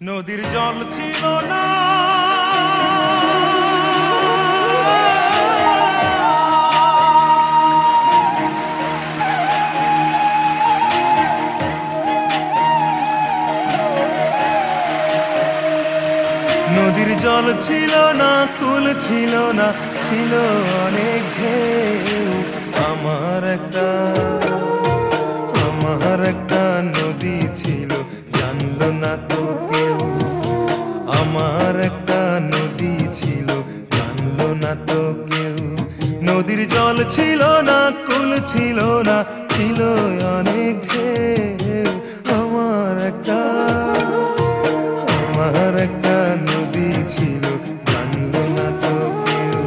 নদীর জল ছিল না, নদীর জল ছিল না, কুল ছিল না, ছিল অনেক ঢেউ। আমার একটা নদী ছিল, জানলো না তো কেউ। আমার একটা নদী ছিল, জানলো না তো কেউ। নদীর জল ছিল না, কুল ছিল না, ছিল অনেক ঢেউ। আমার একটা নদী ছিল, জানলো না তো কেউ।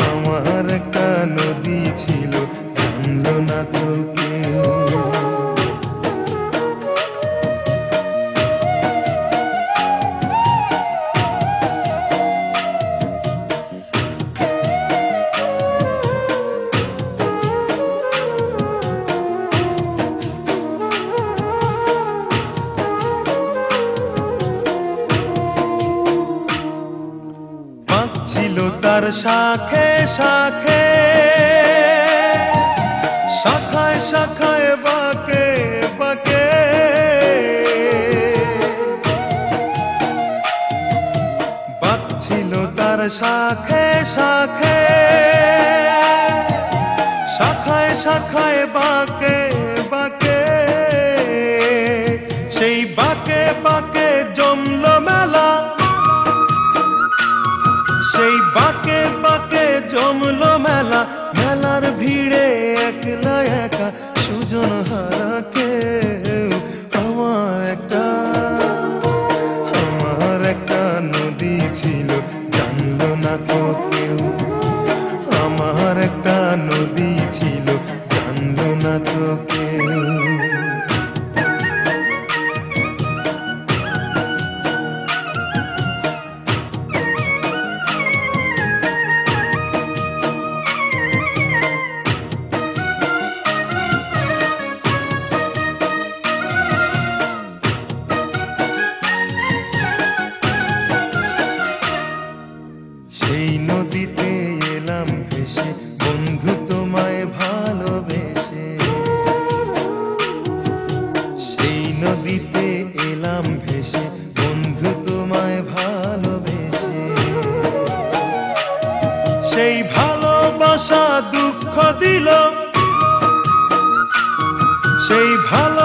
আমার একটা নদী ছিল, জানলো না তো কেউ। ছিল তার শাখে শাখে, শাখায় শাখায় বাঁকে বাঁকে। বাঁক ছিল তার শাখে শাখে, শাখায় শাখায় বাঁকে বাঁকে। সেই বাঁকে বাঁকে জমলো মেলা, সেই বাঁকে বাঁকে জমলো মেলা। মেলার ভিড়ে একলা একা সুজন হারা কেউ। আমার একটা নদী ছিল, জানলো না তো কেউ। আমার একটা নদী ছিল, জানলো না তো কেউ। সেই নদীতে এলাম ভেসে, বন্ধু তোমায় ভালোবেসে। সেই নদীতে এলাম ভেসে, বন্ধু তোমায় ভালোবেসে। সেই ভালোবাসা দুঃখ দিল, সেই ভালো